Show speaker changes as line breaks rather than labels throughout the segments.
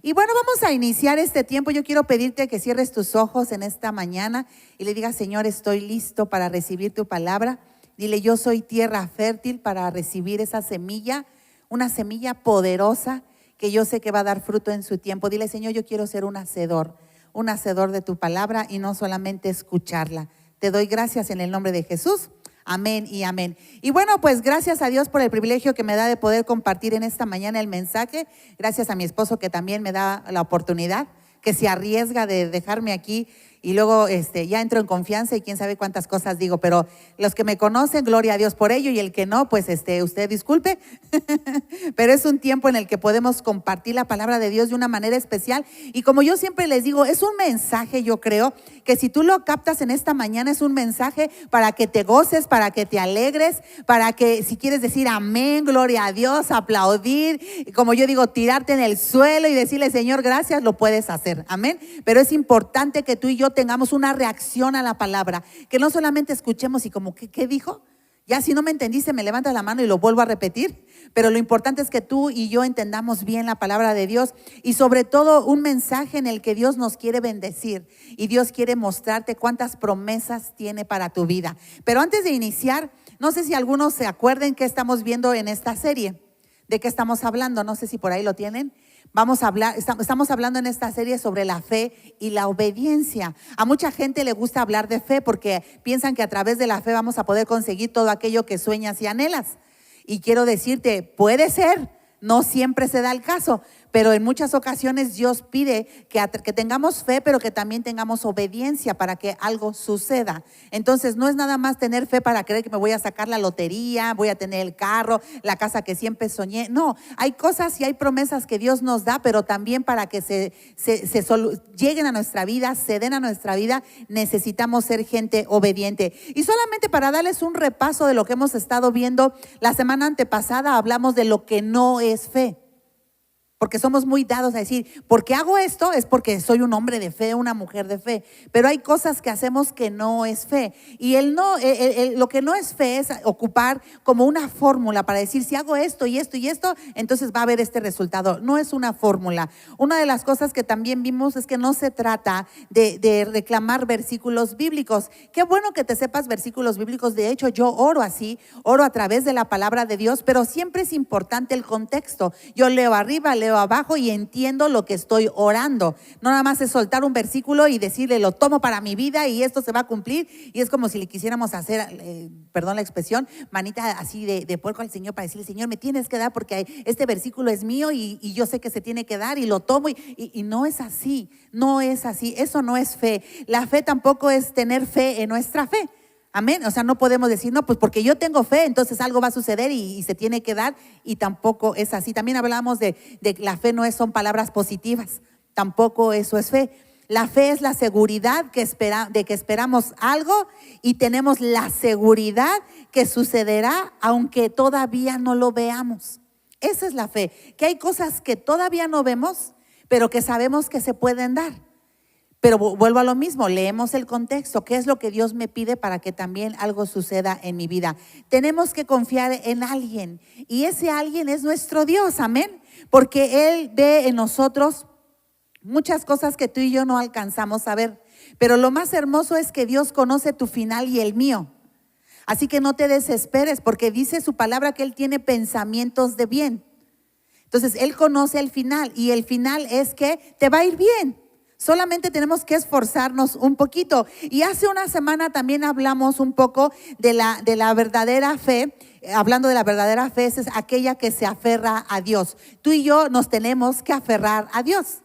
Y bueno, vamos a iniciar este tiempo. Yo quiero pedirte que cierres tus ojos en esta mañana y le digas: Señor, estoy listo para recibir tu palabra. Dile: yo soy tierra fértil para recibir esa semilla, una semilla poderosa que yo sé que va a dar fruto en su tiempo. Dile: Señor, yo quiero ser un hacedor de tu palabra y no solamente escucharla. Te doy gracias en el nombre de Jesús. Amén y amén. Y bueno, pues gracias a Dios por el privilegio que me da de poder compartir en esta mañana el mensaje. Gracias a mi esposo que también me da la oportunidad, que se arriesga de dejarme aquí y luego ya entro en confianza y quién sabe cuántas cosas digo, pero los que me conocen, gloria a Dios por ello, y el que no, pues usted disculpe, pero es un tiempo en el que podemos compartir la palabra de Dios de una manera especial. Y como yo siempre les digo, es un mensaje, yo creo, que si tú lo captas en esta mañana, es un mensaje para que te goces, para que te alegres, para que si quieres decir amén, gloria a Dios, aplaudir, como yo digo, tirarte en el suelo y decirle: Señor, gracias, lo puedes hacer, amén. Pero es importante que tú y yo tengamos una reacción a la palabra, que no solamente escuchemos y como, ¿qué dijo? Ya si no me entendiste, me levantas la mano y lo vuelvo a repetir. Pero lo importante es que tú y yo entendamos bien la palabra de Dios y sobre todo un mensaje en el que Dios nos quiere bendecir y Dios quiere mostrarte cuántas promesas tiene para tu vida. Pero antes de iniciar, no sé si algunos se acuerden qué estamos viendo en esta serie, de qué estamos hablando, no sé si por ahí lo tienen. Estamos hablando en esta serie sobre la fe y la obediencia. A mucha gente le gusta hablar de fe porque piensan que a través de la fe vamos a poder conseguir todo aquello que sueñas y anhelas. Y quiero decirte, puede ser, no siempre se da el caso, pero en muchas ocasiones Dios pide que tengamos fe, pero que también tengamos obediencia para que algo suceda. Entonces no es nada más tener fe para creer que me voy a sacar la lotería, voy a tener el carro, la casa que siempre soñé. No, hay cosas y hay promesas que Dios nos da, pero también para que lleguen a nuestra vida, se den a nuestra vida, necesitamos ser gente obediente. Y solamente para darles un repaso de lo que hemos estado viendo, la semana antepasada hablamos de lo que no es fe. Porque somos muy dados a decir, ¿por qué hago esto? Es porque soy un hombre de fe, una mujer de fe. Pero hay cosas que hacemos que no es fe. Y lo que no es fe es ocupar como una fórmula para decir, si hago esto y esto y esto, entonces va a haber este resultado. No es una fórmula. Una de las cosas que también vimos es que no se trata de reclamar versículos bíblicos. Qué bueno que te sepas versículos bíblicos. De hecho, yo oro así, oro a través de la palabra de Dios, pero siempre es importante el contexto. Yo leo arriba, leo abajo y entiendo lo que estoy orando. No nada más es soltar un versículo y decirle, lo tomo para mi vida y esto se va a cumplir. Y es como si le quisiéramos hacer, perdón la expresión, manita así de puerco al Señor para decirle: Señor, me tienes que dar porque este versículo es mío y yo sé que se tiene que dar y lo tomo. Y no es así, no es así. Eso no es fe. La fe tampoco es tener fe en nuestra fe. Amén. O sea, no podemos decir, no, pues porque yo tengo fe, entonces algo va a suceder y se tiene que dar, y tampoco es así. También hablamos de la fe son palabras positivas, tampoco eso es fe. La fe es la seguridad de que esperamos algo y tenemos la seguridad que sucederá aunque todavía no lo veamos. Esa es la fe, que hay cosas que todavía no vemos, pero que sabemos que se pueden dar. Pero vuelvo a lo mismo, leemos el contexto, ¿qué es lo que Dios me pide para que también algo suceda en mi vida? Tenemos que confiar en alguien y ese alguien es nuestro Dios, amén, porque Él ve en nosotros muchas cosas que tú y yo no alcanzamos a ver, pero lo más hermoso es que Dios conoce tu final y el mío. Así que no te desesperes, porque dice su palabra que Él tiene pensamientos de bien. Entonces Él conoce el final y el final es que te va a ir bien. Solamente tenemos que esforzarnos un poquito. Y hace una semana también hablamos un poco de la verdadera fe. Hablando de la verdadera fe, es aquella que se aferra a Dios. Tú y yo nos tenemos que aferrar a Dios.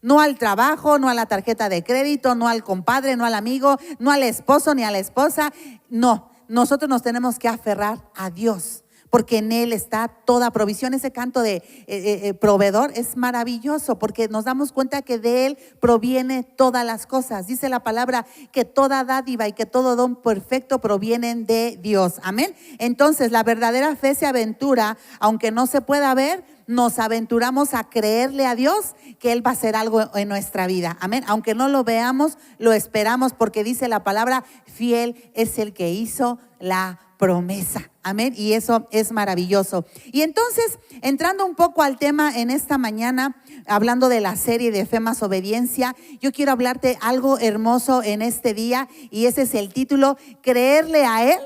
No al trabajo, no a la tarjeta de crédito, no al compadre, no al amigo, no al esposo ni a la esposa. No, nosotros nos tenemos que aferrar a Dios, porque en Él está toda provisión. Ese canto de proveedor es maravilloso, porque nos damos cuenta que de Él proviene todas las cosas. Dice la palabra que toda dádiva y que todo don perfecto provienen de Dios. Amén. Entonces la verdadera fe se aventura, aunque no se pueda ver, nos aventuramos a creerle a Dios que Él va a hacer algo en nuestra vida. Amén. Aunque no lo veamos, lo esperamos, porque dice la palabra, fiel es el que hizo la promesa. Amén, y eso es maravilloso. Y entonces, entrando un poco al tema en esta mañana, hablando de la serie de Fe más Obediencia, yo quiero hablarte algo hermoso en este día, y ese es el título: creerle a Él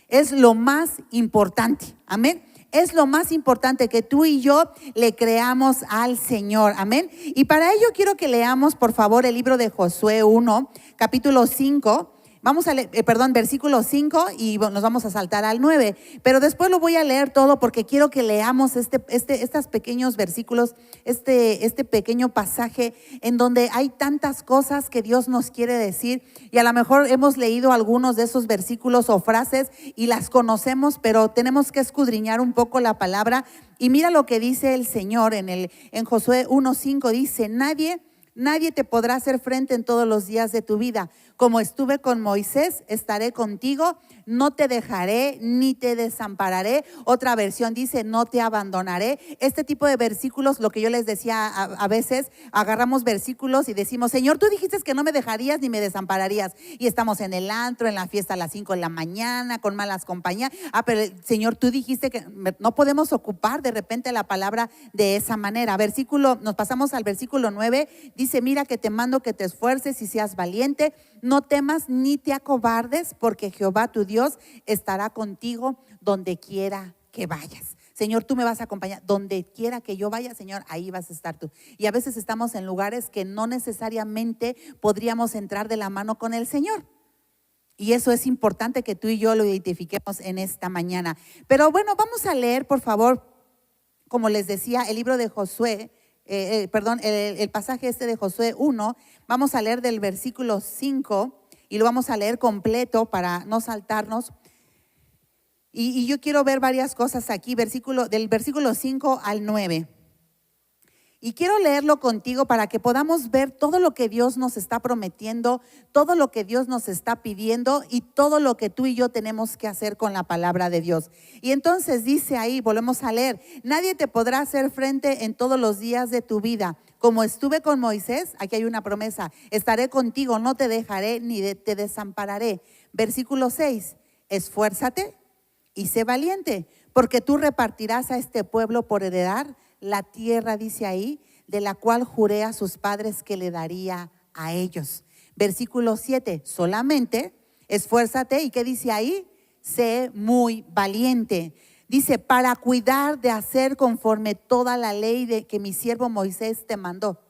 es lo más importante. Amén. Es lo más importante, que tú y yo le creamos al Señor. Amén. Y para ello quiero que leamos, por favor, el libro de Josué 1, capítulo 5. Vamos a leer, versículo 5, y nos vamos a saltar al 9. Pero después lo voy a leer todo, porque quiero que leamos estos pequeños versículos, este pequeño pasaje en donde hay tantas cosas que Dios nos quiere decir. Y a lo mejor hemos leído algunos de esos versículos o frases y las conocemos, pero tenemos que escudriñar un poco la palabra. Y mira lo que dice el Señor en Josué 1:5. Dice: Nadie te podrá hacer frente en todos los días de tu vida. Como estuve con Moisés, estaré contigo, no te dejaré ni te desampararé. Otra versión dice: no te abandonaré. Este tipo de versículos, lo que yo les decía, a veces agarramos versículos y decimos: Señor, tú dijiste que no me dejarías ni me desampararías. Y estamos en el antro, en la fiesta a las 5 de la mañana, con malas compañías. Pero Señor, tú dijiste que no podemos ocupar de repente la palabra de esa manera. Nos pasamos al versículo 9. Dice: mira que te mando que te esfuerces y seas valiente. No temas ni te acobardes, porque Jehová tu Dios estará contigo donde quiera que vayas. Señor, tú me vas a acompañar. Donde quiera que yo vaya, Señor, ahí vas a estar tú. Y a veces estamos en lugares que no necesariamente podríamos entrar de la mano con el Señor. Y eso es importante que tú y yo lo identifiquemos en esta mañana. Pero bueno, vamos a leer, por favor, como les decía, el libro de Josué. El pasaje de Josué 1, vamos a leer del versículo 5 y lo vamos a leer completo para no saltarnos. Y yo quiero ver varias cosas aquí, del versículo 5 al 9. Y quiero leerlo contigo para que podamos ver todo lo que Dios nos está prometiendo, todo lo que Dios nos está pidiendo y todo lo que tú y yo tenemos que hacer con la palabra de Dios. Y entonces dice ahí, volvemos a leer: nadie te podrá hacer frente en todos los días de tu vida. Como estuve con Moisés, aquí hay una promesa: estaré contigo, no te dejaré ni te desampararé. Versículo 6, esfuérzate y sé valiente, porque tú repartirás a este pueblo por heredar la tierra, dice ahí, de la cual juré a sus padres que le daría a ellos. Versículo 7, solamente esfuérzate. ¿Y qué dice ahí? Sé muy valiente. Dice: para cuidar de hacer conforme toda la ley que mi siervo Moisés te mandó.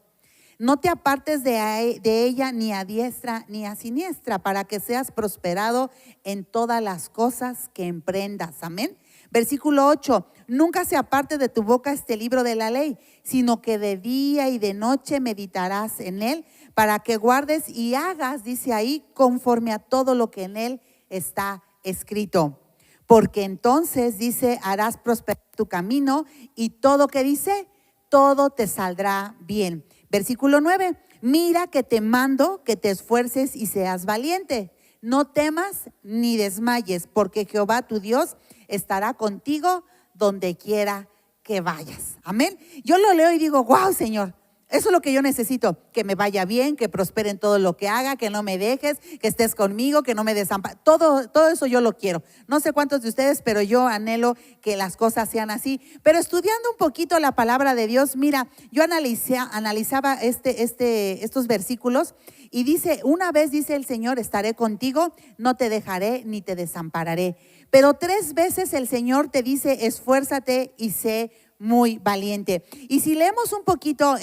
No te apartes de ella ni a diestra ni a siniestra, para que seas prosperado en todas las cosas que emprendas. Amén. Versículo 8, nunca se aparte de tu boca este libro de la ley, sino que de día y de noche meditarás en él, para que guardes y hagas, dice ahí, conforme a todo lo que en él está escrito. Porque entonces, dice, harás prosperar tu camino, y todo, que dice, todo te saldrá bien. Versículo 9, mira que te mando que te esfuerces y seas valiente. No temas ni desmayes, porque Jehová tu Dios estará contigo donde quiera que vayas. Amén. Yo lo leo y digo: wow, Señor, eso es lo que yo necesito, que me vaya bien, que prospere en todo lo que haga, que no me dejes, que estés conmigo, que no me desampares. Todo eso yo lo quiero. No sé cuántos de ustedes, pero yo anhelo que las cosas sean así. Pero estudiando un poquito la palabra de Dios, mira, yo analizaba estos versículos, y dice: una vez dice el Señor: estaré contigo, no te dejaré ni te desampararé. Pero 3 veces el Señor te dice: esfuérzate y sé muy valiente. Y si leemos un poquito,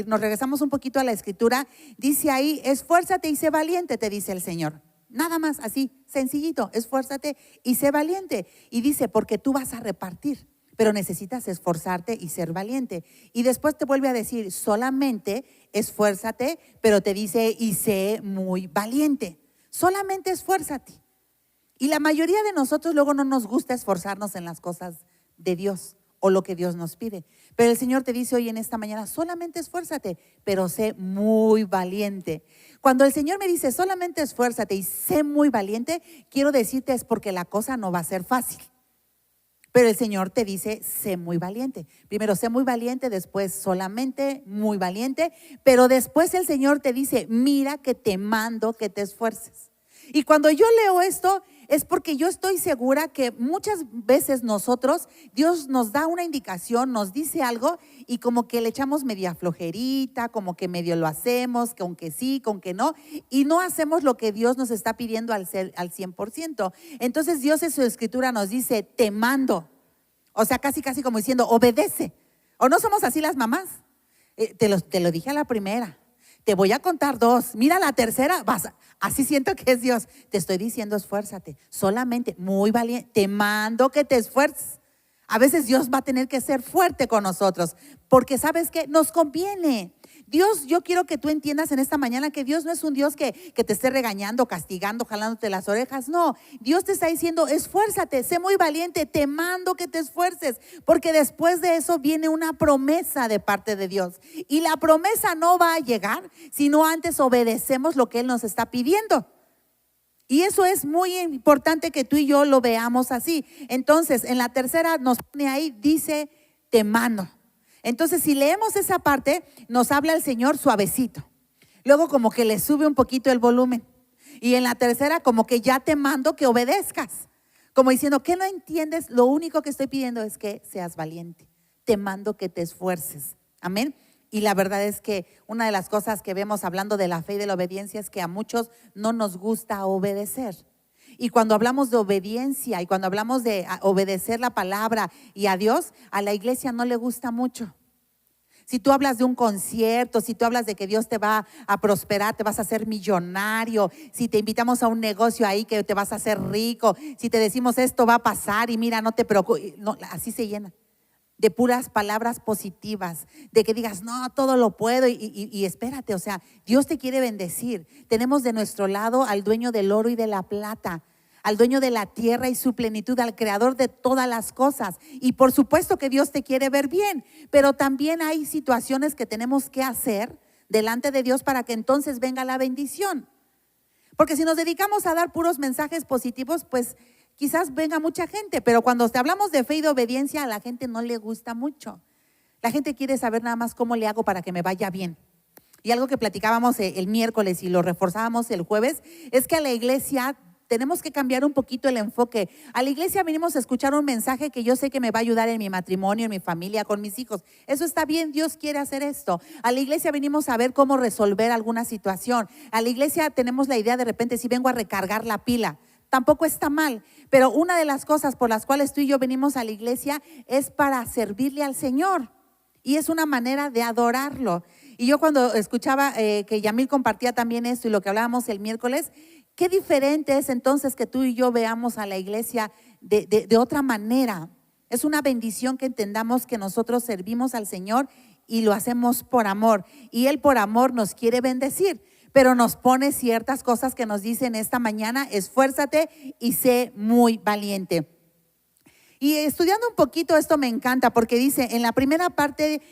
nos regresamos un poquito a la escritura, dice ahí: esfuérzate y sé valiente, te dice el Señor. Nada más, así, sencillito: esfuérzate y sé valiente. Y dice: porque tú vas a repartir, pero necesitas esforzarte y ser valiente. Y después te vuelve a decir: solamente esfuérzate, pero te dice: y sé muy valiente. Solamente esfuérzate. Y la mayoría de nosotros luego no nos gusta esforzarnos en las cosas de Dios o lo que Dios nos pide. Pero el Señor te dice hoy en esta mañana: solamente esfuérzate, pero sé muy valiente. Cuando el Señor me dice: solamente esfuérzate y sé muy valiente, quiero decirte es porque la cosa no va a ser fácil. Pero el Señor te dice: sé muy valiente. Primero sé muy valiente, después solamente muy valiente, pero después el Señor te dice: mira que te mando que te esfuerces. Y cuando yo leo esto es porque yo estoy segura que muchas veces nosotros, Dios nos da una indicación, nos dice algo y como que le echamos media flojerita, como que medio lo hacemos, con que sí, con que no, y no hacemos lo que Dios nos está pidiendo al 100%. Entonces Dios en su escritura nos dice, te mando. O sea, casi como diciendo, obedece. ¿O no somos así las mamás? Te lo dije a la primera. Te voy a contar 2. Mira la tercera, así siento que es Dios. Te estoy diciendo, esfuérzate. Solamente, muy valiente. Te mando que te esfuerces. A veces Dios va a tener que ser fuerte con nosotros, porque ¿sabes qué? Nos conviene. Dios, yo quiero que tú entiendas en esta mañana que Dios no es un Dios que te esté regañando, castigando, jalándote las orejas. No, Dios te está diciendo, esfuérzate, sé muy valiente, te mando que te esfuerces, porque después de eso viene una promesa de parte de Dios. Y la promesa no va a llegar si no antes obedecemos lo que Él nos está pidiendo. Y eso es muy importante que tú y yo lo veamos así. Entonces, en la tercera nos pone ahí, dice, te mando. Entonces, si leemos esa parte, nos habla el Señor suavecito. Luego como que le sube un poquito el volumen. Y en la tercera como que ya te mando que obedezcas. Como diciendo, ¿qué no entiendes? Lo único que estoy pidiendo es que seas valiente. Te mando que te esfuerces. Amén. Y la verdad es que una de las cosas que vemos hablando de la fe y de la obediencia es que a muchos no nos gusta obedecer. Y cuando hablamos de obediencia y cuando hablamos de obedecer la palabra y a Dios, a la iglesia no le gusta mucho. Si tú hablas de un concierto, si tú hablas de que Dios te va a prosperar, te vas a hacer millonario, si te invitamos a un negocio ahí que te vas a hacer rico, si te decimos esto va a pasar y mira, no te preocupes, no, así se llena. De puras palabras positivas, de que digas, no, todo lo puedo y espérate, o sea, Dios te quiere bendecir. Tenemos de nuestro lado al dueño del oro y de la plata, al dueño de la tierra y su plenitud, al creador de todas las cosas. Y por supuesto que Dios te quiere ver bien, pero también hay situaciones que tenemos que hacer delante de Dios para que entonces venga la bendición. Porque si nos dedicamos a dar puros mensajes positivos, pues quizás venga mucha gente, pero cuando te hablamos de fe y de obediencia, a la gente no le gusta mucho. La gente quiere saber nada más cómo le hago para que me vaya bien. Y algo que platicábamos el miércoles y lo reforzábamos el jueves, es que a la iglesia tenemos que cambiar un poquito el enfoque. A la iglesia venimos a escuchar un mensaje que yo sé que me va a ayudar en mi matrimonio, en mi familia, con mis hijos. Eso está bien, Dios quiere hacer esto. A la iglesia venimos a ver cómo resolver alguna situación. A la iglesia tenemos la idea de repente si vengo a recargar la pila. Tampoco está mal, pero una de las cosas por las cuales tú y yo venimos a la iglesia es para servirle al Señor. Y es una manera de adorarlo. Y yo cuando escuchaba que Yamil compartía también esto y lo que hablábamos el miércoles, qué diferente es entonces que tú y yo veamos a la iglesia de otra manera. Es una bendición que entendamos que nosotros servimos al Señor y lo hacemos por amor. Y Él por amor nos quiere bendecir, pero nos pone ciertas cosas que nos dicen esta mañana, esfuérzate y sé muy valiente. Y estudiando un poquito esto me encanta porque dice, en la primera parte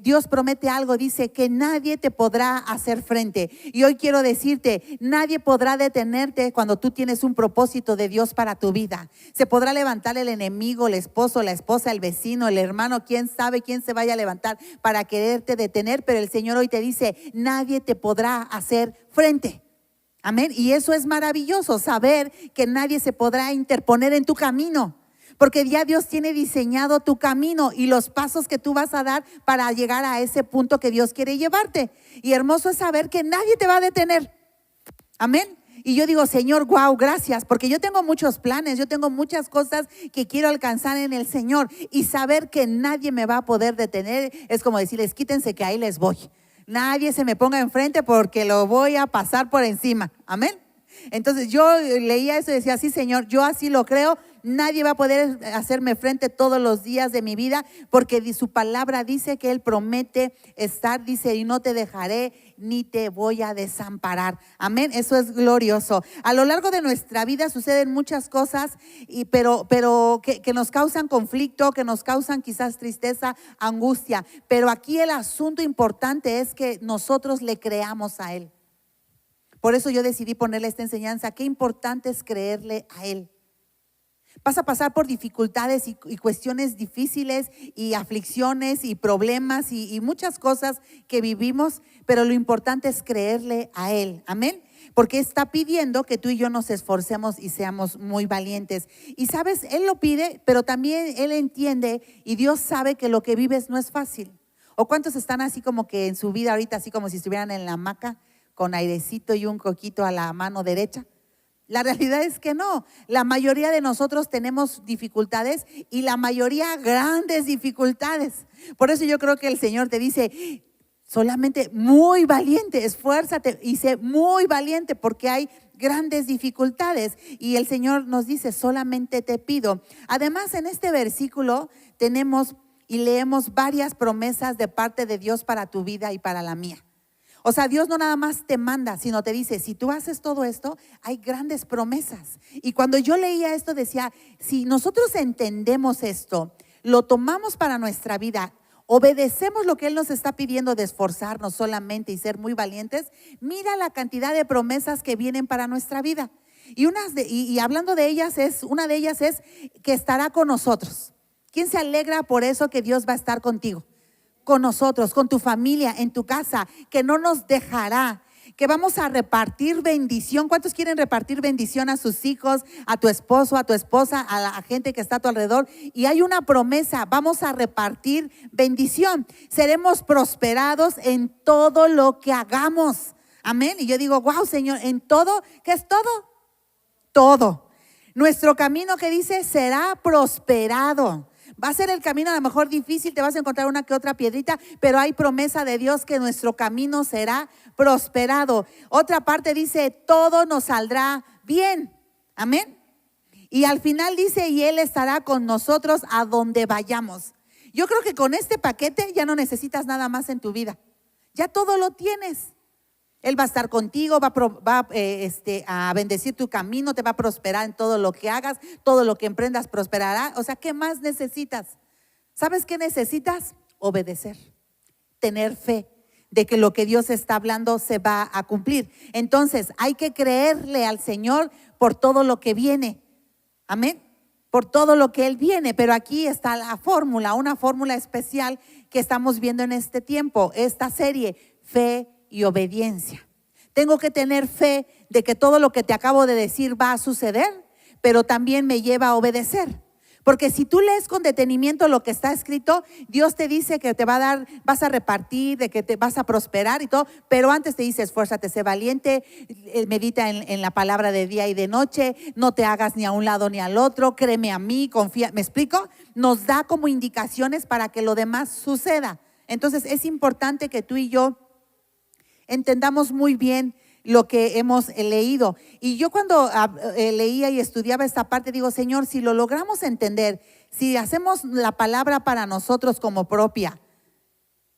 Dios promete algo, dice que nadie te podrá hacer frente. Y hoy quiero decirte, nadie podrá detenerte cuando tú tienes un propósito de Dios para tu vida. Se podrá levantar el enemigo, el esposo, la esposa, el vecino, el hermano, quién sabe quién se vaya a levantar para quererte detener, pero el Señor hoy te dice, nadie te podrá hacer frente. Amén. Y eso es maravilloso, saber que nadie se podrá interponer en tu camino. Porque ya Dios tiene diseñado tu camino y los pasos que tú vas a dar para llegar a ese punto que Dios quiere llevarte. Y hermoso es saber que nadie te va a detener. Amén. Y yo digo, Señor, wow, gracias, porque yo tengo muchos planes, yo tengo muchas cosas que quiero alcanzar en el Señor. Y saber que nadie me va a poder detener es como decirles, quítense que ahí les voy. Nadie se me ponga enfrente porque lo voy a pasar por encima. Amén. Entonces yo leía eso y decía, sí, Señor, yo así lo creo. Nadie va a poder hacerme frente todos los días de mi vida porque su palabra dice que Él promete estar, dice, y no te dejaré ni te voy a desamparar. Amén, eso es glorioso. A lo largo de nuestra vida suceden muchas cosas, pero que nos causan conflicto, que nos causan quizás tristeza, angustia. Pero aquí el asunto importante es que nosotros le creamos a Él. Por eso yo decidí ponerle esta enseñanza. Qué importante es creerle a Él. Vas a pasar por dificultades y cuestiones difíciles y aflicciones y problemas y muchas cosas que vivimos, pero lo importante es creerle a Él, amén. Porque está pidiendo que tú y yo nos esforcemos y seamos muy valientes. Y sabes, Él lo pide, pero también Él entiende y Dios sabe que lo que vives no es fácil. ¿O cuántos están así como que en su vida ahorita, así como si estuvieran en la hamaca con airecito y un coquito a la mano derecha? La realidad es que no. La mayoría de nosotros tenemos dificultades y la mayoría grandes dificultades. Por eso yo creo que el Señor te dice, solamente muy valiente, esfuérzate y sé muy valiente porque hay grandes dificultades. Y el Señor nos dice, solamente te pido. Además, en este versículo tenemos y leemos varias promesas de parte de Dios para tu vida y para la mía. O sea, Dios no nada más te manda, sino te dice, si tú haces todo esto, hay grandes promesas. Y cuando yo leía esto decía, si nosotros entendemos esto, lo tomamos para nuestra vida, obedecemos lo que Él nos está pidiendo de esforzarnos solamente y ser muy valientes, mira la cantidad de promesas que vienen para nuestra vida. Y hablando de ellas, una de ellas es que estará con nosotros. ¿Quién se alegra por eso que Dios va a estar contigo? Con nosotros, con tu familia, en tu casa, que no nos dejará, que vamos a repartir bendición. ¿Cuántos quieren repartir bendición a sus hijos, a tu esposo, a tu esposa, a la gente que está a tu alrededor? Y hay una promesa, vamos a repartir bendición. Seremos prosperados en todo lo que hagamos. Amén. Y yo digo, wow, Señor, en todo, ¿qué es todo? Todo. Nuestro camino, que dice, será prosperado. Va a ser el camino a lo mejor difícil, te vas a encontrar una que otra piedrita, pero hay promesa de Dios que nuestro camino será prosperado. Otra parte dice, todo nos saldrá bien. Amén. Y al final dice, y Él estará con nosotros a donde vayamos. Yo creo que con este paquete ya no necesitas nada más en tu vida. Ya todo lo tienes. Él va a estar contigo, va a bendecir tu camino, te va a prosperar en todo lo que hagas, todo lo que emprendas prosperará. O sea, ¿qué más necesitas? ¿Sabes qué necesitas? Obedecer, tener fe de que lo que Dios está hablando se va a cumplir. Entonces, hay que creerle al Señor por todo lo que viene. Amén. Por todo lo que Él viene. Pero aquí está la fórmula, una fórmula especial que estamos viendo en este tiempo, esta serie, fe y obediencia. Tengo que tener fe de que todo lo que te acabo de decir va a suceder, pero también me lleva a obedecer. Porque si tú lees con detenimiento lo que está escrito, Dios te dice que te va a dar, vas a repartir, de que te vas a prosperar y todo, pero antes te dice, esfuérzate, sé valiente, medita en la palabra de día y de noche, no te hagas ni a un lado ni al otro, créeme a mí, confía. ¿Me explico? Nos da como indicaciones para que lo demás suceda. Entonces es importante que tú y yo entendamos muy bien lo que hemos leído. Y yo cuando leía y estudiaba esta parte, digo, Señor, si lo logramos entender, si hacemos la palabra para nosotros como propia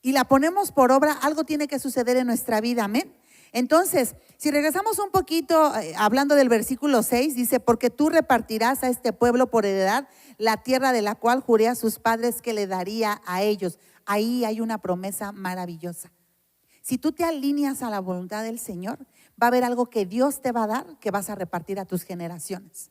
y la ponemos por obra, algo tiene que suceder en nuestra vida, amén. Entonces, si regresamos un poquito, hablando del versículo 6, dice, porque tú repartirás a este pueblo por heredad la tierra de la cual juré a sus padres que le daría a ellos. Ahí hay una promesa maravillosa. Si tú te alineas a la voluntad del Señor, va a haber algo que Dios te va a dar que vas a repartir a tus generaciones.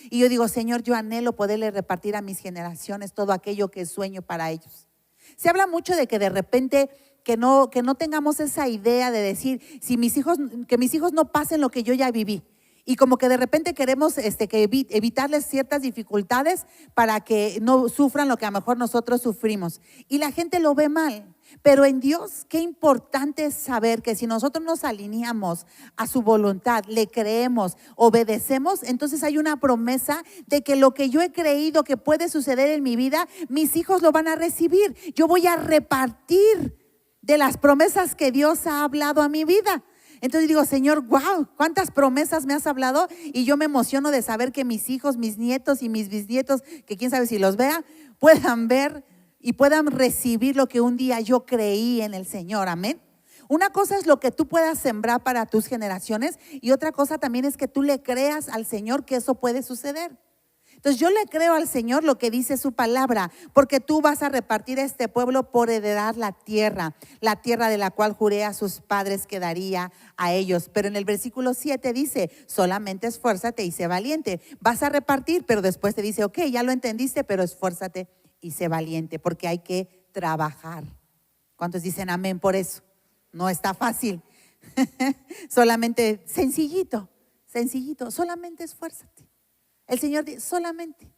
Y yo digo, Señor, yo anhelo poderle repartir a mis generaciones todo aquello que sueño para ellos. Se habla mucho de que de repente que no tengamos esa idea de decir, que mis hijos no pasen lo que yo ya viví. Y como que de repente queremos evitarles ciertas dificultades para que no sufran lo que a lo mejor nosotros sufrimos. Y la gente lo ve mal. Pero en Dios, qué importante es saber que si nosotros nos alineamos a su voluntad, le creemos, obedecemos, entonces hay una promesa de que lo que yo he creído que puede suceder en mi vida, mis hijos lo van a recibir. Yo voy a repartir de las promesas que Dios ha hablado a mi vida. Entonces digo, Señor, wow, cuántas promesas me has hablado, y yo me emociono de saber que mis hijos, mis nietos y mis bisnietos, que quién sabe si los vea, puedan ver y puedan recibir lo que un día yo creí en el Señor, amén. Una cosa es lo que tú puedas sembrar para tus generaciones, y otra cosa también es que tú le creas al Señor que eso puede suceder. Entonces yo le creo al Señor lo que dice su palabra, porque tú vas a repartir a este pueblo por heredar la tierra de la cual juré a sus padres que daría a ellos. Pero en el versículo 7 dice, solamente esfuérzate y sé valiente. Vas a repartir, pero después te dice, ok, ya lo entendiste, pero esfuérzate y sé valiente, porque hay que trabajar. ¿Cuántos dicen amén por eso? No está fácil. Solamente sencillito, solamente esfuérzate. El Señor dice, solamente.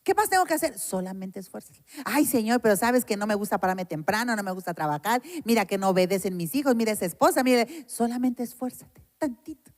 ¿Qué más tengo que hacer? Solamente esfuérzate. Ay, Señor, pero sabes que no me gusta pararme temprano, no me gusta trabajar. Mira que no obedecen mis hijos, mira esa esposa, mira. Solamente esfuérzate, tantito.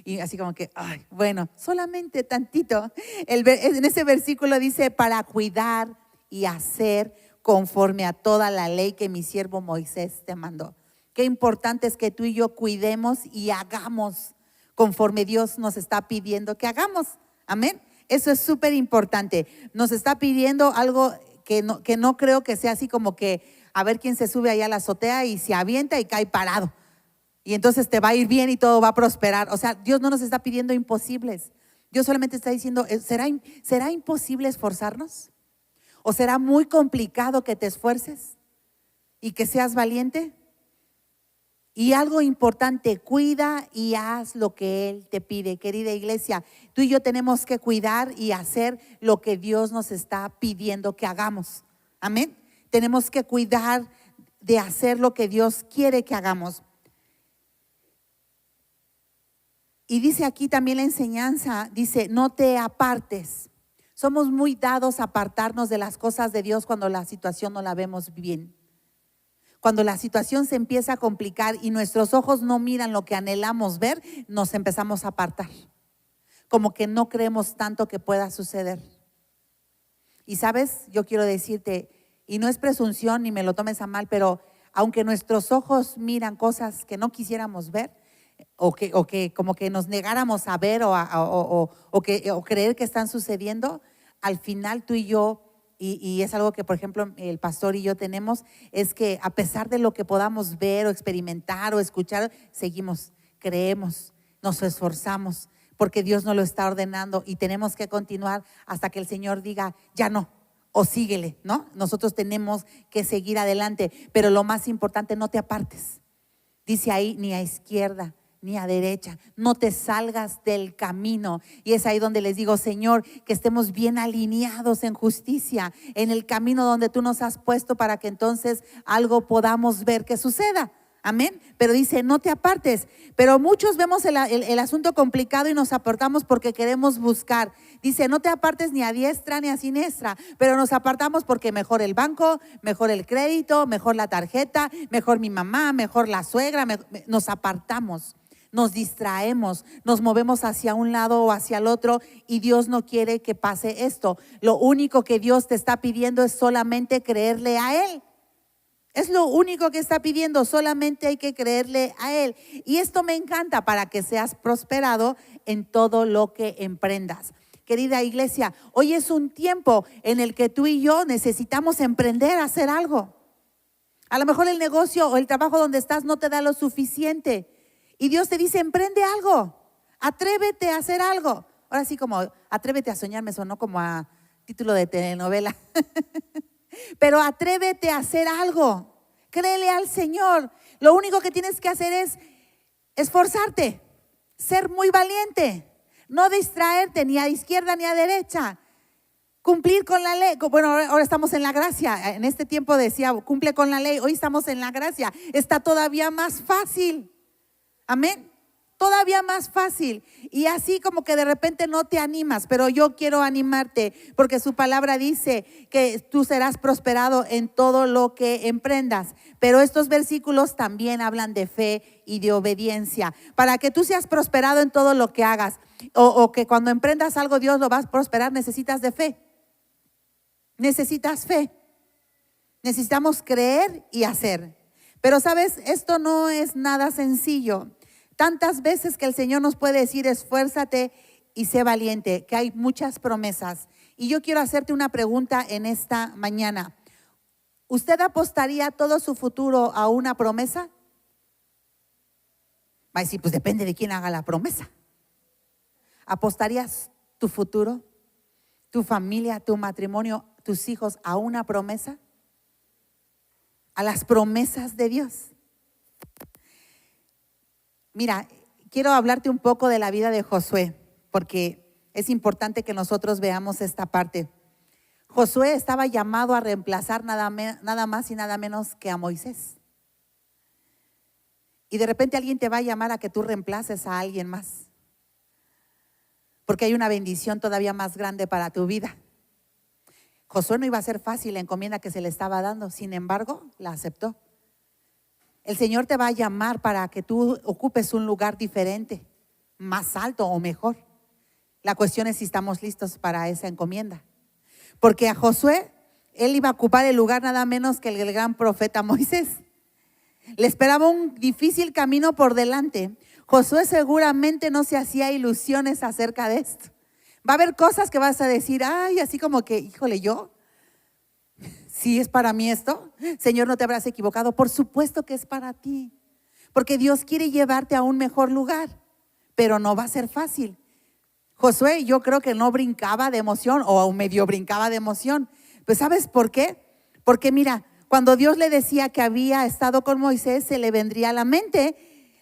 Y así como que, ay, bueno, solamente tantito. En ese versículo dice, para cuidar y hacer conforme a toda la ley que mi siervo Moisés te mandó. Qué importante es que tú y yo cuidemos y hagamos conforme Dios nos está pidiendo que hagamos. Amén. Eso es súper importante. Nos está pidiendo algo que no creo que sea así como que a ver quién se sube allá a la azotea y se avienta y cae parado. Y entonces te va a ir bien y todo va a prosperar. O sea, Dios no nos está pidiendo imposibles. Dios solamente está diciendo, ¿será imposible esforzarnos? ¿O será muy complicado que te esfuerces y que seas valiente? Y algo importante, cuida y haz lo que Él te pide. Querida iglesia, tú y yo tenemos que cuidar y hacer lo que Dios nos está pidiendo que hagamos. Amén. Tenemos que cuidar de hacer lo que Dios quiere que hagamos. Y dice aquí también la enseñanza, dice, no te apartes. Somos muy dados a apartarnos de las cosas de Dios cuando la situación no la vemos bien. Cuando la situación se empieza a complicar y nuestros ojos no miran lo que anhelamos ver, nos empezamos a apartar. Como que no creemos tanto que pueda suceder. Y sabes, yo quiero decirte, y no es presunción ni me lo tomes a mal, pero aunque nuestros ojos miran cosas que no quisiéramos ver, o que como que nos negáramos a ver o creer que están sucediendo, al final tú y yo, y es algo que por ejemplo el pastor y yo tenemos, es que a pesar de lo que podamos ver o experimentar o escuchar, seguimos, creemos, nos esforzamos porque Dios nos lo está ordenando y tenemos que continuar hasta que el Señor diga ya no o síguele, ¿no? Nosotros tenemos que seguir adelante, pero lo más importante, no te apartes. Dice ahí, ni a izquierda ni a derecha, no te salgas del camino. Y es ahí donde les digo, Señor, que estemos bien alineados en justicia, en el camino donde tú nos has puesto para que entonces algo podamos ver que suceda. Amén. Pero dice, no te apartes. Pero muchos vemos el asunto complicado y nos apartamos porque queremos buscar. Dice, no te apartes ni a diestra ni a siniestra. Pero nos apartamos porque mejor el banco, mejor el crédito, mejor la tarjeta, mejor mi mamá, mejor la suegra. Nos apartamos, nos distraemos, nos movemos hacia un lado o hacia el otro y Dios no quiere que pase esto. Lo único que Dios te está pidiendo es solamente creerle a Él. Es lo único que está pidiendo, solamente hay que creerle a Él. Y esto me encanta para que seas prosperado en todo lo que emprendas. Querida iglesia, hoy es un tiempo en el que tú y yo necesitamos emprender a hacer algo. A lo mejor el negocio o el trabajo donde estás no te da lo suficiente. Y Dios te dice, emprende algo, atrévete a hacer algo. Ahora sí, como atrévete a soñar, me sonó como a título de telenovela. Pero atrévete a hacer algo, créele al Señor. Lo único que tienes que hacer es esforzarte, ser muy valiente, no distraerte ni a izquierda ni a derecha, cumplir con la ley. Bueno, ahora estamos en la gracia, en este tiempo decía cumple con la ley, hoy estamos en la gracia, está todavía más fácil, amén. Todavía más fácil. Y así como que de repente no te animas, pero yo quiero animarte porque su palabra dice que tú serás prosperado en todo lo que emprendas. Pero estos versículos también hablan de fe y de obediencia. Para que tú seas prosperado en todo lo que hagas o que cuando emprendas algo Dios lo va a prosperar, necesitas de fe. Necesitas fe. Necesitamos creer y hacer. Pero sabes, esto no es nada sencillo. Tantas veces que el Señor nos puede decir, esfuérzate y sé valiente, que hay muchas promesas. Y yo quiero hacerte una pregunta en esta mañana. ¿Usted apostaría todo su futuro a una promesa? Va a decir, pues depende de quién haga la promesa. ¿Apostarías tu futuro, tu familia, tu matrimonio, tus hijos a una promesa? A las promesas de Dios. Mira, quiero hablarte un poco de la vida de Josué, porque es importante que nosotros veamos esta parte. Josué estaba llamado a reemplazar nada más y nada menos que a Moisés. Y de repente alguien te va a llamar a que tú reemplaces a alguien más, porque hay una bendición todavía más grande para tu vida. Josué no iba a ser fácil la encomienda que se le estaba dando, sin embargo, la aceptó. El Señor te va a llamar para que tú ocupes un lugar diferente, más alto o mejor. La cuestión es si estamos listos para esa encomienda. Porque a Josué, él iba a ocupar el lugar nada menos que el gran profeta Moisés. Le esperaba un difícil camino por delante. Josué seguramente no se hacía ilusiones acerca de esto. Va a haber cosas que vas a decir, ay, así como que, híjole, yo, ¿sí es para mí esto? Señor, no te habrás equivocado. Por supuesto que es para ti, porque Dios quiere llevarte a un mejor lugar, pero no va a ser fácil. Josué, yo creo que no brincaba de emoción, o medio brincaba de emoción. Pues ¿sabes por qué? Porque mira, cuando Dios le decía que había estado con Moisés, se le vendría a la mente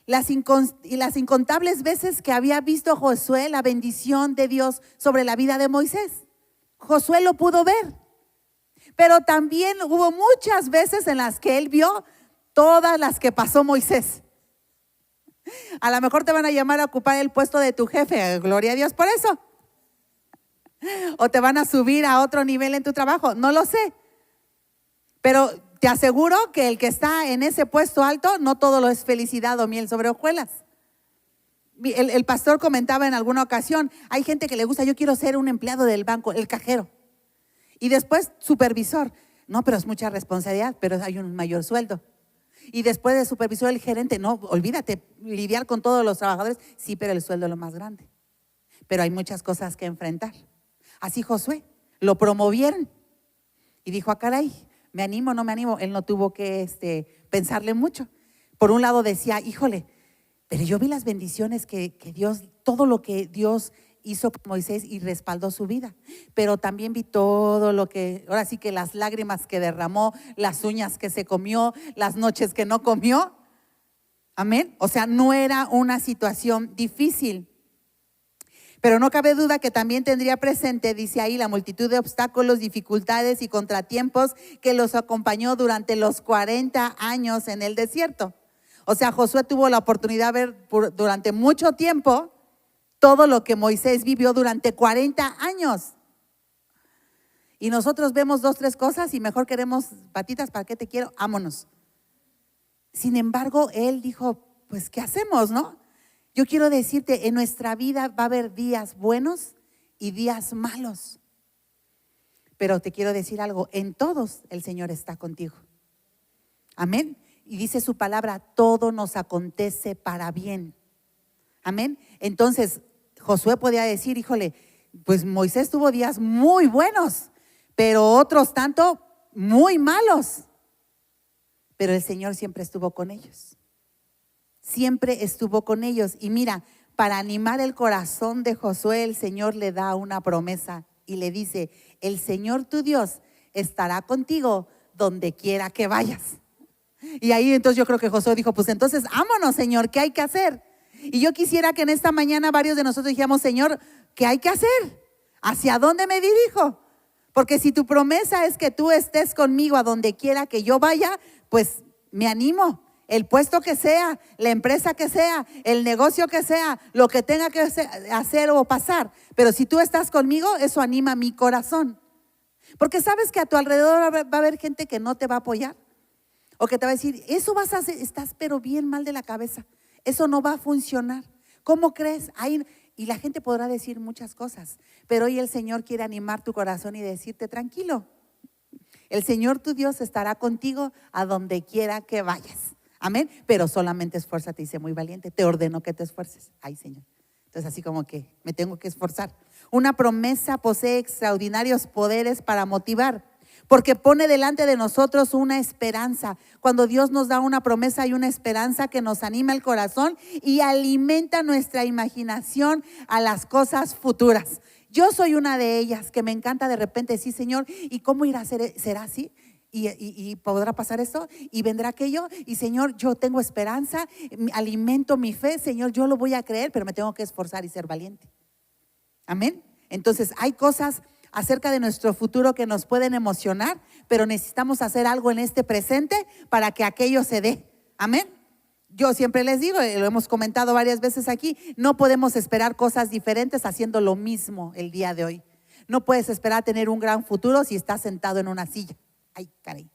las incontables veces que había visto Josué la bendición de Dios sobre la vida de Moisés. Josué lo pudo ver, pero también hubo muchas veces en las que él vio todas las que pasó Moisés. A lo mejor te van a llamar a ocupar el puesto de tu jefe, gloria a Dios por eso. O te van a subir a otro nivel en tu trabajo, no lo sé. Pero te aseguro que el que está en ese puesto alto, no todo lo es felicidad o miel sobre hojuelas. El pastor comentaba en alguna ocasión, hay gente que le gusta, yo quiero ser un empleado del banco, el cajero. Y después supervisor. No, pero es mucha responsabilidad, pero hay un mayor sueldo. Y después de supervisor, el gerente. No, olvídate, lidiar con todos los trabajadores. Sí, pero el sueldo es lo más grande. Pero hay muchas cosas que enfrentar. Así Josué, lo promovieron. Y dijo, caray, ¿me animo o no me animo? Él no tuvo que pensarle mucho. Por un lado decía, híjole, pero yo vi las bendiciones que Dios, todo lo que Dios hizo con Moisés y respaldó su vida. Pero también vi todo lo que, ahora sí que las lágrimas que derramó, las uñas que se comió, las noches que no comió. Amén. O sea, no era una situación difícil. Pero no cabe duda que también tendría presente, dice ahí, la multitud de obstáculos, dificultades y contratiempos que los acompañó durante los 40 años en el desierto. O sea, Josué tuvo la oportunidad de ver durante mucho tiempo todo lo que Moisés vivió durante 40 años. Y nosotros vemos 2, 3 cosas y mejor queremos patitas, ¿para qué te quiero? Vámonos. Sin embargo, él dijo, pues, ¿qué hacemos, no? Yo quiero decirte, en nuestra vida va a haber días buenos y días malos. Pero te quiero decir algo, en todos el Señor está contigo. Amén. Y dice su palabra, todo nos acontece para bien. Amén. Entonces, Josué podía decir, híjole, pues Moisés tuvo días muy buenos, pero otros tanto muy malos. Pero el Señor siempre estuvo con ellos. Siempre estuvo con ellos. Y mira, para animar el corazón de Josué, el Señor le da una promesa y le dice, el Señor tu Dios estará contigo donde quiera que vayas. Y ahí entonces yo creo que Josué dijo, pues entonces vámonos, Señor, ¿qué hay que hacer? Y yo quisiera que en esta mañana varios de nosotros dijéramos, Señor, ¿qué hay que hacer? ¿Hacia dónde me dirijo? Porque si tu promesa es que tú estés conmigo a donde quiera que yo vaya, pues me animo. El puesto que sea, la empresa que sea, el negocio que sea, lo que tenga que hacer o pasar. Pero si tú estás conmigo, eso anima mi corazón. Porque sabes que a tu alrededor va a haber gente que no te va a apoyar. O que te va a decir, eso vas a hacer, estás pero bien mal de la cabeza. Eso no va a funcionar. ¿Cómo crees? Y la gente podrá decir muchas cosas. Pero hoy el Señor quiere animar tu corazón y decirte, tranquilo. El Señor tu Dios estará contigo a donde quiera que vayas. Amén. Pero solamente esfuérzate, dice muy valiente. Te ordeno que te esfuerces. Ay, Señor. Entonces así como que me tengo que esforzar. Una promesa posee extraordinarios poderes para motivar. porque pone delante de nosotros una esperanza. Cuando Dios nos da una promesa, hay una esperanza que nos anima el corazón y alimenta nuestra imaginación a las cosas futuras. Yo soy una de ellas que me encanta de repente decir, Señor, ¿y cómo irá a ser? ¿Será así? ¿Y podrá pasar esto? ¿Y vendrá aquello? Y Señor, yo tengo esperanza, alimento mi fe. Señor, yo lo voy a creer, pero me tengo que esforzar y ser valiente. Amén. Entonces hay cosas acerca de nuestro futuro que nos pueden emocionar, pero necesitamos hacer algo en este presente para que aquello se dé. Amén. Yo siempre les digo, lo hemos comentado varias veces aquí, no podemos esperar cosas diferentes haciendo lo mismo el día de hoy. No puedes esperar tener un gran futuro si estás sentado en una silla. Ay, caray.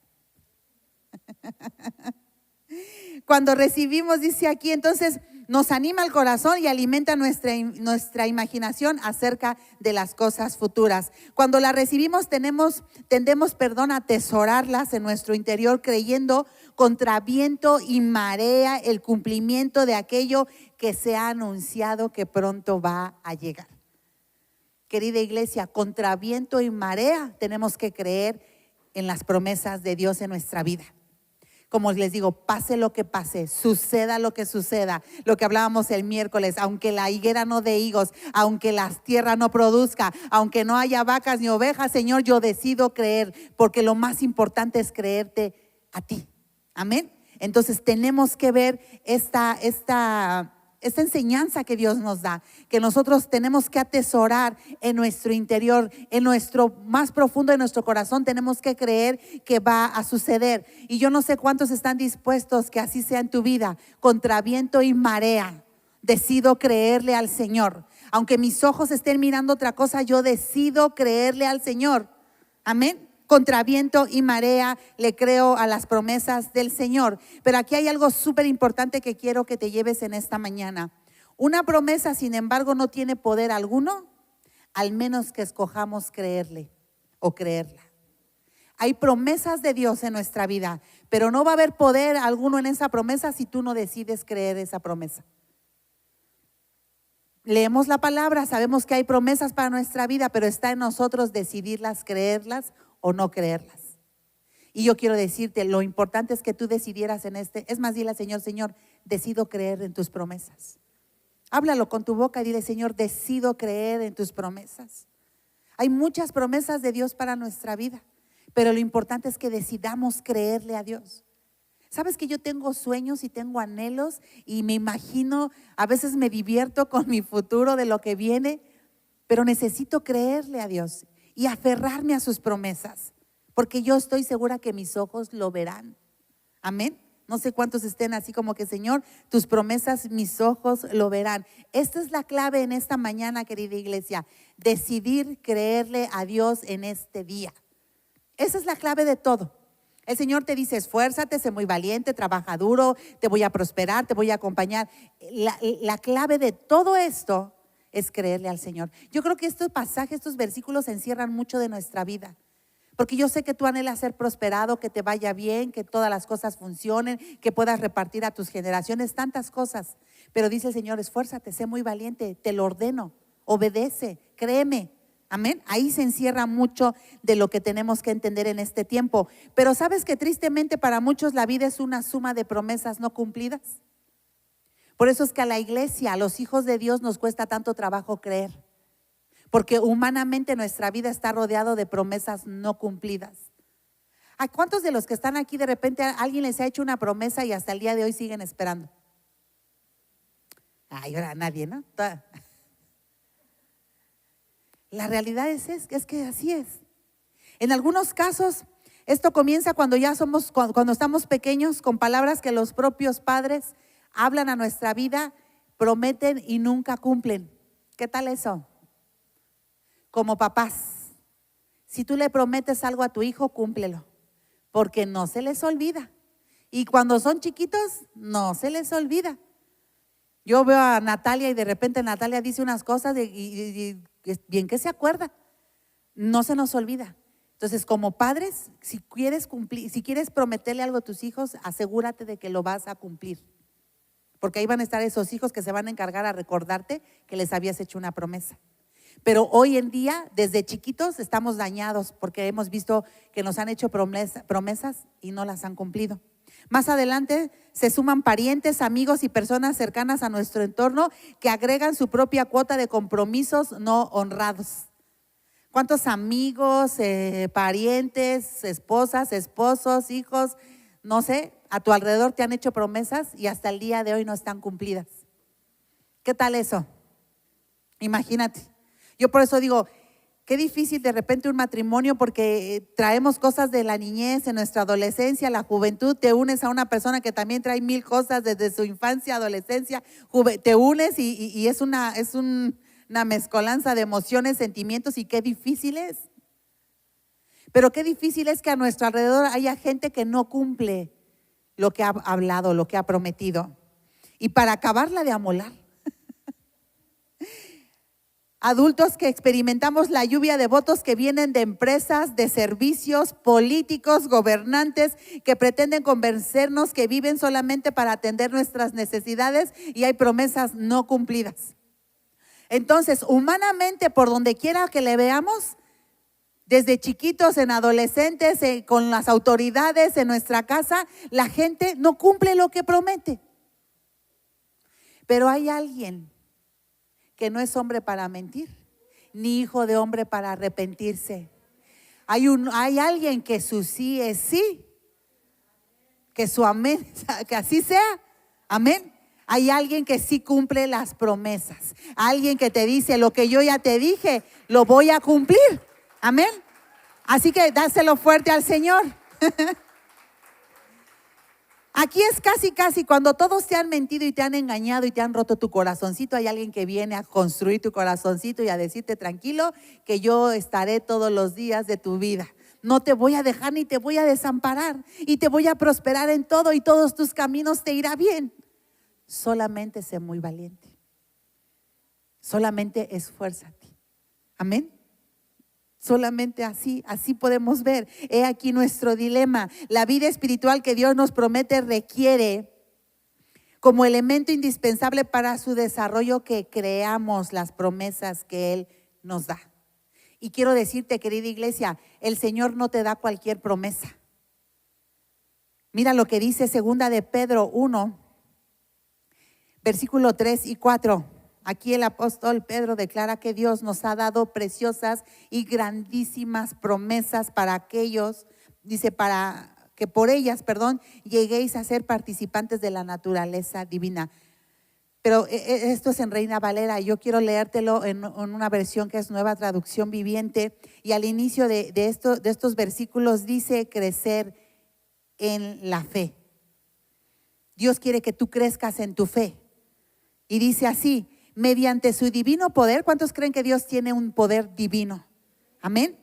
Cuando recibimos, dice aquí, entonces nos anima el corazón y alimenta nuestra imaginación acerca de las cosas futuras. Cuando la recibimos tendemos, a atesorarlas en nuestro interior, creyendo contra viento y marea el cumplimiento de aquello que se ha anunciado que pronto va a llegar. Querida iglesia, contra viento y marea tenemos que creer en las promesas de Dios en nuestra vida. Como les digo, pase lo que pase, suceda lo que suceda, lo que hablábamos el miércoles, aunque la higuera no dé higos, aunque la tierra no produzca, aunque no haya vacas ni ovejas, Señor, yo decido creer, porque lo más importante es creerte a ti. Amén. Entonces tenemos que ver esta enseñanza que Dios nos da, que nosotros tenemos que atesorar en nuestro interior, en nuestro más profundo de nuestro corazón. Tenemos que creer que va a suceder. Y yo no sé cuántos están dispuestos que así sea en tu vida. Contra viento y marea, decido creerle al Señor. Aunque mis ojos estén mirando otra cosa, yo decido creerle al Señor. Amén. Contra viento y marea le creo a las promesas del Señor. Pero aquí hay algo súper importante que quiero que te lleves en esta mañana. Una promesa, sin embargo, no tiene poder alguno, al menos que escojamos creerle o creerla. Hay promesas de Dios en nuestra vida, pero no va a haber poder alguno en esa promesa si tú no decides creer esa promesa. Leemos la palabra, sabemos que hay promesas para nuestra vida, pero está en nosotros decidirlas, creerlas o no creerlas. Y yo quiero decirte, lo importante es que tú decidieras es más, dile al Señor, Señor, decido creer en tus promesas. Háblalo con tu boca y dile, Señor, decido creer en tus promesas. Hay muchas promesas de Dios para nuestra vida, pero lo importante es que decidamos creerle a Dios. Sabes que yo tengo sueños y tengo anhelos y me imagino, a veces me divierto con mi futuro de lo que viene, pero necesito creerle a Dios y aferrarme a sus promesas, porque yo estoy segura que mis ojos lo verán. Amén. No sé cuántos estén así como que, Señor, tus promesas, mis ojos lo verán. Esta es la clave en esta mañana, querida iglesia, decidir creerle a Dios en este día. Esa es la clave de todo. El Señor te dice, esfuérzate, sé muy valiente, trabaja duro, te voy a prosperar, te voy a acompañar. La clave de todo esto es creerle al Señor. Yo creo que estos pasajes, estos versículos encierran mucho de nuestra vida. Porque yo sé que tú anhelas ser prosperado, que te vaya bien, que todas las cosas funcionen, que puedas repartir a tus generaciones tantas cosas. Pero dice el Señor, esfuérzate, sé muy valiente, te lo ordeno, obedece, créeme. Amén. Ahí se encierra mucho de lo que tenemos que entender en este tiempo. Pero sabes que tristemente para muchos la vida es una suma de promesas no cumplidas. Por eso es que a la iglesia, a los hijos de Dios nos cuesta tanto trabajo creer. Porque humanamente nuestra vida está rodeado de promesas no cumplidas. ¿A cuántos de los que están aquí de repente alguien les ha hecho una promesa y hasta el día de hoy siguen esperando? Ay, ahora nadie, ¿no? La realidad es que así es. En algunos casos, esto comienza cuando cuando estamos pequeños, con palabras que los propios padres hablan a nuestra vida, prometen y nunca cumplen. ¿Qué tal eso? Como papás, si tú le prometes algo a tu hijo, cúmplelo, porque no se les olvida. Y cuando son chiquitos, no se les olvida. Yo veo a Natalia y de repente Natalia dice unas cosas y bien que se acuerda. No se nos olvida. Entonces, como padres, si quieres prometerle algo a tus hijos, asegúrate de que lo vas a cumplir. Porque ahí van a estar esos hijos que se van a encargar a recordarte que les habías hecho una promesa. Pero hoy en día, desde chiquitos, estamos dañados porque hemos visto que nos han hecho promesas y no las han cumplido. Más adelante se suman parientes, amigos y personas cercanas a nuestro entorno que agregan su propia cuota de compromisos no honrados. ¿Cuántos amigos, parientes, esposas, esposos, hijos, no sé, a tu alrededor te han hecho promesas y hasta el día de hoy no están cumplidas? ¿Qué tal eso? Imagínate. Yo por eso digo, qué difícil de repente un matrimonio, porque traemos cosas de la niñez, en nuestra adolescencia, la juventud. Te unes a una persona que también trae 1000 cosas desde su infancia, adolescencia. Te unes y es una mezcolanza de emociones, sentimientos, y qué difícil es. Pero qué difícil es que a nuestro alrededor haya gente que no cumple lo que ha hablado, lo que ha prometido. Y para acabarla de amolar, adultos que experimentamos la lluvia de votos que vienen de empresas, de servicios, políticos, gobernantes que pretenden convencernos que viven solamente para atender nuestras necesidades, y hay promesas no cumplidas. Entonces, humanamente, por donde quiera que le veamos, desde chiquitos, en adolescentes, con las autoridades, en nuestra casa, la gente no cumple lo que promete. Pero hay alguien que no es hombre para mentir, ni hijo de hombre para arrepentirse. Hay alguien que su sí es sí, que su amén, que así sea, amén. Hay alguien que sí cumple las promesas, alguien que te dice, lo que yo ya te dije, lo voy a cumplir, amén. Así que dáselo fuerte al Señor. Aquí es casi cuando todos te han mentido y te han engañado y te han roto tu corazoncito, hay alguien que viene a construir tu corazoncito y a decirte, tranquilo, que yo estaré todos los días de tu vida. No te voy a dejar ni te voy a desamparar, y te voy a prosperar en todo, y todos tus caminos te irá bien. Solamente sé muy valiente. Solamente esfuérzate. Amén. Solamente así podemos ver. He aquí nuestro dilema. La vida espiritual que Dios nos promete requiere, como elemento indispensable para su desarrollo, que creamos las promesas que Él nos da. Y quiero decirte, querida iglesia, el Señor no te da cualquier promesa. Mira lo que dice 2 de Pedro 1, versículo 3 y 4. Aquí el apóstol Pedro declara que Dios nos ha dado preciosas y grandísimas promesas para aquellos, dice, para que por ellas, lleguéis a ser participantes de la naturaleza divina. Pero esto es en Reina Valera. Yo quiero leértelo en una versión que es Nueva Traducción Viviente. Y al inicio de estos versículos dice crecer en la fe. Dios quiere que tú crezcas en tu fe. Y dice así, mediante su divino poder. ¿Cuántos creen que Dios tiene un poder divino? Amén.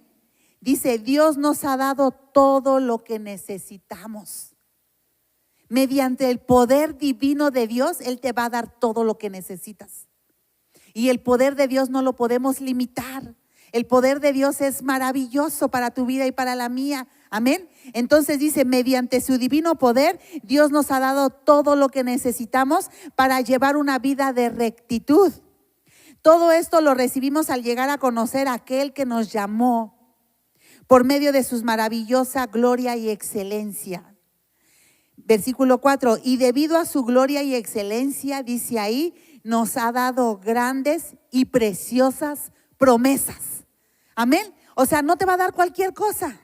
Dice, Dios nos ha dado todo lo que necesitamos. Mediante el poder divino de Dios, Él te va a dar todo lo que necesitas. Y el poder de Dios no lo podemos limitar. El poder de Dios es maravilloso para tu vida y para la mía. Amén. Entonces dice, mediante su divino poder, Dios nos ha dado todo lo que necesitamos para llevar una vida de rectitud. Todo esto lo recibimos al llegar a conocer a aquel que nos llamó por medio de su maravillosa gloria y excelencia. Versículo 4, y debido a su gloria y excelencia, dice ahí, nos ha dado grandes y preciosas promesas. Amén. O sea, no te va a dar cualquier cosa.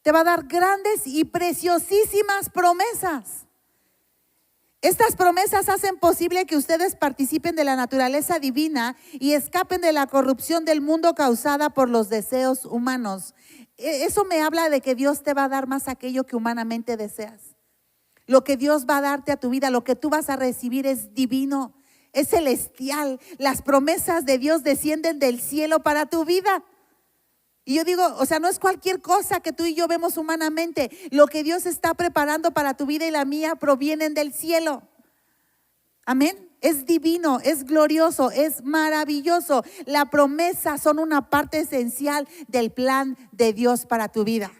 Te va a dar grandes y preciosísimas promesas. Estas promesas hacen posible que ustedes participen de la naturaleza divina y escapen de la corrupción del mundo causada por los deseos humanos. Eso me habla de que Dios te va a dar más aquello que humanamente deseas. Lo que Dios va a darte a tu vida, lo que tú vas a recibir es divino, es celestial. Las promesas de Dios descienden del cielo para tu vida. Y yo digo, o sea, no es cualquier cosa que tú y yo vemos humanamente. Lo que Dios está preparando para tu vida y la mía provienen del cielo. Amén. Es divino, es glorioso, es maravilloso. La promesa son una parte esencial del plan de Dios para tu vida.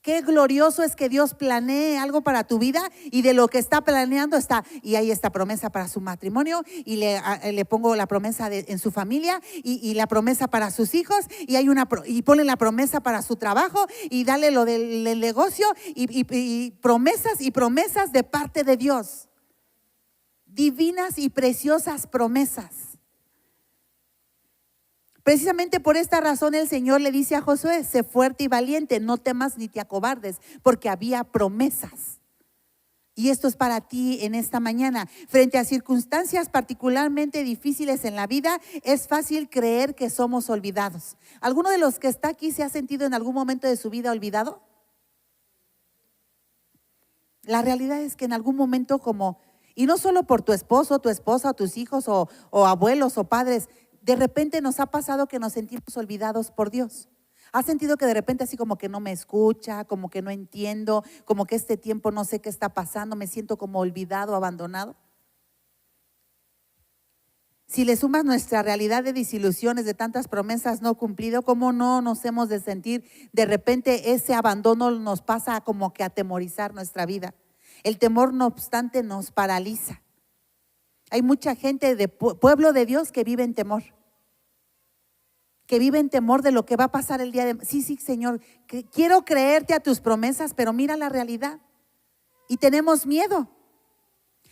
Qué glorioso es que Dios planee algo para tu vida y de lo que está planeando está. Y hay esta promesa para su matrimonio y le pongo la promesa en su familia y la promesa para sus hijos y ponle la promesa para su trabajo y dale lo del negocio y promesas de parte de Dios. Divinas y preciosas promesas. Precisamente por esta razón el Señor le dice a Josué: sé fuerte y valiente, no temas ni te acobardes, porque había promesas. Y esto es para ti en esta mañana. Frente a circunstancias particularmente difíciles en la vida, es fácil creer que somos olvidados. ¿Alguno de los que está aquí se ha sentido en algún momento de su vida olvidado? La realidad es que en algún momento y no solo por tu esposo, tu esposa, o tus hijos, o abuelos o padres, de repente nos ha pasado que nos sentimos olvidados por Dios. ¿Has sentido que de repente así como que no me escucha, como que no entiendo, como que este tiempo no sé qué está pasando, me siento como olvidado, abandonado? Si le sumas nuestra realidad de desilusiones, de tantas promesas no cumplido, ¿cómo no nos hemos de sentir? De repente ese abandono nos pasa como que a atemorizar nuestra vida. El temor, no obstante, nos paraliza. Hay mucha gente de pueblo de Dios que vive en temor. Que vive en temor de lo que va a pasar el día de... Sí, Señor, quiero creerte a tus promesas, pero mira la realidad. Y tenemos miedo.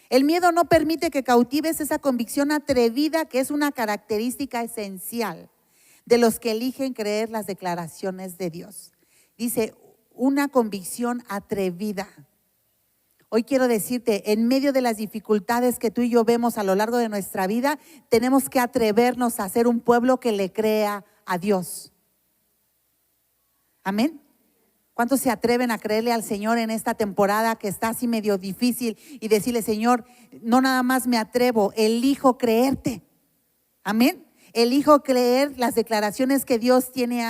El miedo no permite que cautives esa convicción atrevida que es una característica esencial de los que eligen creer las declaraciones de Dios. Dice, una convicción atrevida. Hoy quiero decirte, en medio de las dificultades que tú y yo vemos a lo largo de nuestra vida, tenemos que atrevernos a ser un pueblo que le crea a Dios. Amén. ¿Cuántos se atreven a creerle al Señor en esta temporada que está así medio difícil y decirle: Señor, no nada más me atrevo, elijo creerte? Amén. Elijo creer las declaraciones que Dios tiene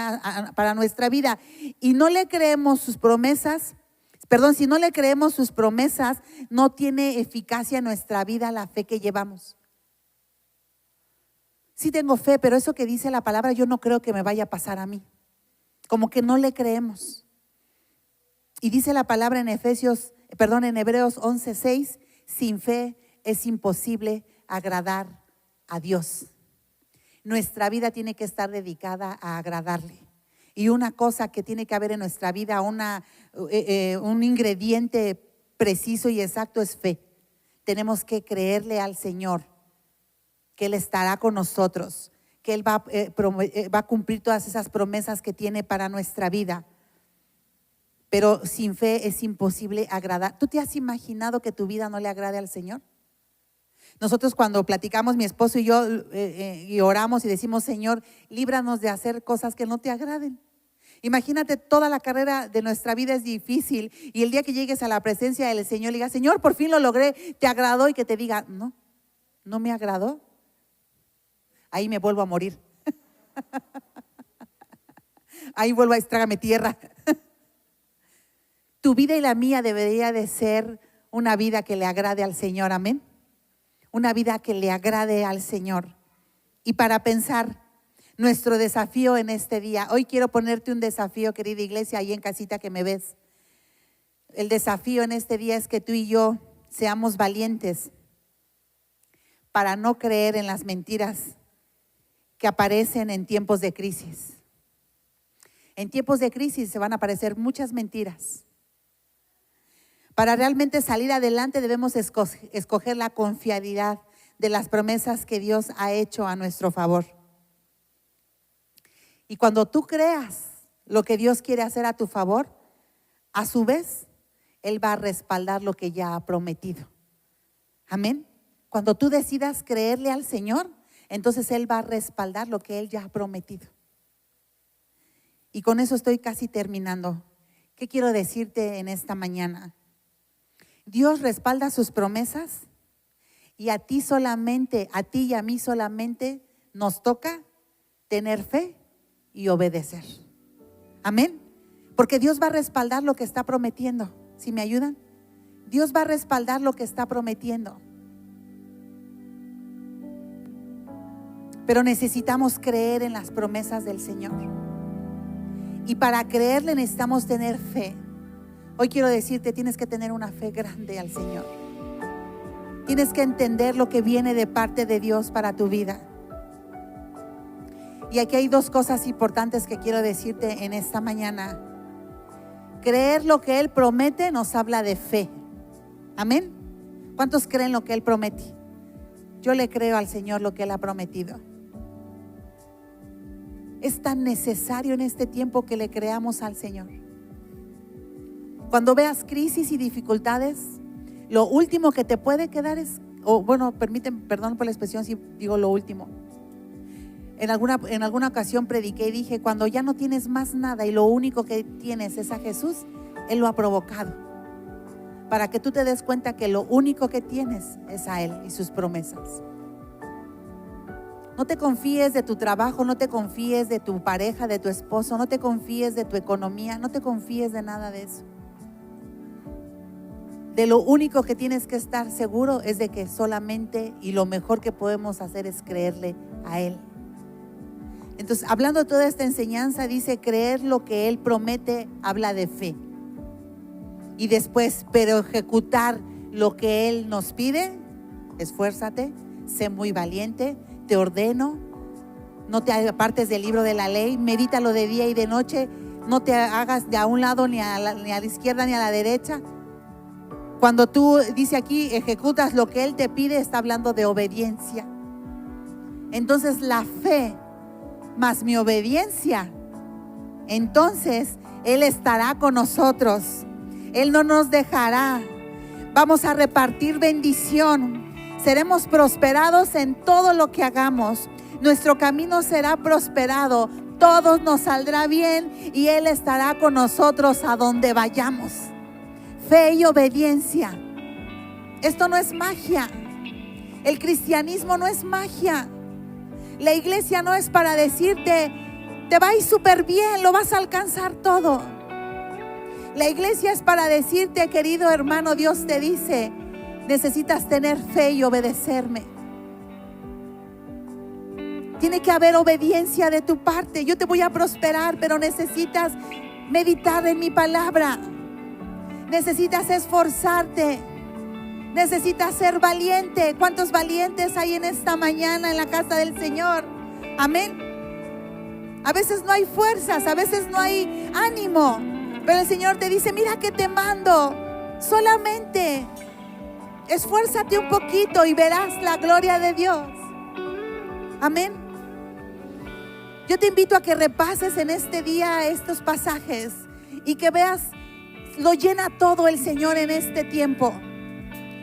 para nuestra vida. Y no le creemos sus promesas. Si no le creemos sus promesas, no tiene eficacia en nuestra vida la fe que llevamos. Sí tengo fe, pero eso que dice la palabra yo no creo que me vaya a pasar a mí. Como que no le creemos. Y dice la palabra en Hebreos 11:6, sin fe es imposible agradar a Dios. Nuestra vida tiene que estar dedicada a agradarle. Y una cosa que tiene que haber en nuestra vida, un ingrediente preciso y exacto es fe. Tenemos que creerle al Señor que Él estará con nosotros, que Él va a cumplir todas esas promesas que tiene para nuestra vida. Pero sin fe es imposible agradar. ¿Tú te has imaginado que tu vida no le agrade al Señor? Nosotros cuando platicamos, mi esposo y yo, y oramos y decimos: Señor, líbranos de hacer cosas que no te agraden. Imagínate, toda la carrera de nuestra vida es difícil y el día que llegues a la presencia del Señor, le digas: Señor, por fin lo logré, ¿te agradó? Y que te diga: no me agradó. Ahí me vuelvo a morir. Ahí vuelvo a trágame tierra. Tu vida y la mía debería de ser una vida que le agrade al Señor, amén. Una vida que le agrade al Señor. Y para pensar nuestro desafío en este día, hoy quiero ponerte un desafío, querida iglesia, ahí en casita que me ves. El desafío en este día es que tú y yo seamos valientes para no creer en las mentiras que aparecen en tiempos de crisis. En tiempos de crisis se van a aparecer muchas mentiras. Para realmente salir adelante debemos escoger la confiabilidad de las promesas que Dios ha hecho a nuestro favor. Y cuando tú creas lo que Dios quiere hacer a tu favor, a su vez, Él va a respaldar lo que ya ha prometido. Amén. Cuando tú decidas creerle al Señor, entonces Él va a respaldar lo que Él ya ha prometido. Y con eso estoy casi terminando. ¿Qué quiero decirte en esta mañana? Dios respalda sus promesas y a ti y a mí solamente nos toca tener fe y obedecer. Amén. Porque Dios va a respaldar lo que está prometiendo. ¿Sí me ayudan? Dios va a respaldar lo que está prometiendo. Pero necesitamos creer en las promesas del Señor. Y para creerle necesitamos tener fe. Hoy quiero decirte, tienes que tener una fe grande al Señor. Tienes que entender lo que viene de parte de Dios para tu vida. Y aquí hay dos cosas importantes que quiero decirte en esta mañana. Creer lo que Él promete nos habla de fe. Amén. ¿Cuántos creen lo que Él promete? Yo le creo al Señor lo que Él ha prometido. Es tan necesario en este tiempo que le creamos al Señor. Cuando veas crisis y dificultades, lo último que te puede quedar es, perdón por la expresión si digo lo último. En alguna ocasión prediqué y dije, cuando ya no tienes más nada y lo único que tienes es a Jesús, Él lo ha provocado. Para que tú te des cuenta que lo único que tienes es a Él y sus promesas. No te confíes de tu trabajo, no te confíes de tu pareja, de tu esposo, no te confíes de tu economía, no te confíes de nada de eso. De lo único que tienes que estar seguro es de que solamente y lo mejor que podemos hacer es creerle a Él. Entonces, hablando de toda esta enseñanza, dice creer lo que Él promete, habla de fe. Y después, pero ejecutar lo que Él nos pide, esfuérzate, sé muy valiente, te ordeno, no te apartes del libro de la ley, medítalo de día y de noche, no te hagas de a un lado ni a la izquierda ni a la derecha. Cuando tú, dice aquí, ejecutas lo que Él te pide, está hablando de obediencia. Entonces la fe más mi obediencia, entonces Él estará con nosotros. Él no nos dejará. Vamos a repartir bendición. Seremos prosperados en todo lo que hagamos. Nuestro camino será prosperado. Todo nos saldrá bien y Él estará con nosotros a donde vayamos. Fe y obediencia. Esto no es magia. El cristianismo no es magia. La iglesia no es para decirte, te va a ir súper bien, lo vas a alcanzar todo. La iglesia es para decirte, querido hermano, Dios te dice, necesitas tener fe y obedecerme. Tiene que haber obediencia de tu parte. Yo te voy a prosperar, pero necesitas meditar en mi palabra. Necesitas esforzarte. Necesitas ser valiente. ¿Cuántos valientes hay en esta mañana en la casa del Señor? Amén. A veces no hay fuerzas, a veces no hay ánimo, pero el Señor te dice, mira que te mando. Solamente esfuérzate un poquito y verás la gloria de Dios. Amén. Yo te invito a que repases en este día estos pasajes y que veas, lo llena todo el Señor en este tiempo.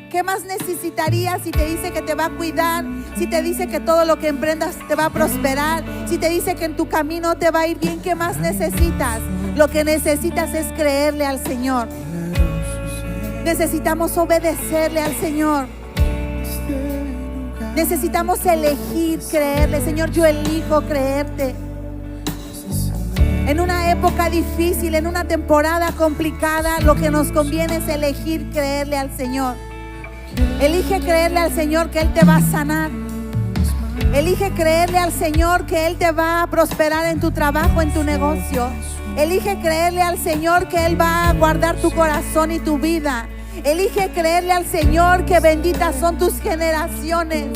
¿Qué más necesitarías si te dice que te va a cuidar? Si te dice que todo lo que emprendas te va a prosperar. Si te dice que en tu camino te va a ir bien, ¿qué más necesitas? Lo que necesitas es creerle al Señor. Necesitamos obedecerle al Señor. Necesitamos elegir creerle. Señor, yo elijo creerte. En una época difícil, en una temporada complicada, lo que nos conviene es elegir creerle al Señor. Elige creerle al Señor que Él te va a sanar. Elige creerle al Señor que Él te va a prosperar en tu trabajo, en tu negocio. Elige creerle al Señor que Él va a guardar tu corazón y tu vida. Elige creerle al Señor que benditas son tus generaciones.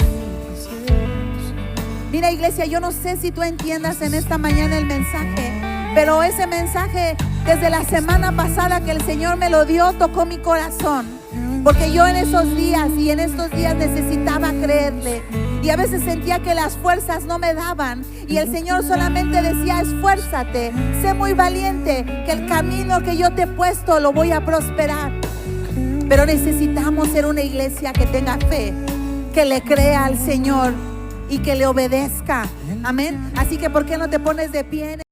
Mira, iglesia, yo no sé si tú entiendas en esta mañana el mensaje, pero ese mensaje desde la semana pasada que el Señor me lo dio, tocó mi corazón. Porque yo en esos días y en estos días necesitaba creerle. Y a veces sentía que las fuerzas no me daban. Y el Señor solamente decía, esfuérzate, sé muy valiente, que el camino que yo te he puesto lo voy a prosperar. Pero necesitamos ser una iglesia que tenga fe, que le crea al Señor y que le obedezca. Amén. Así que ¿por qué no te pones de pie en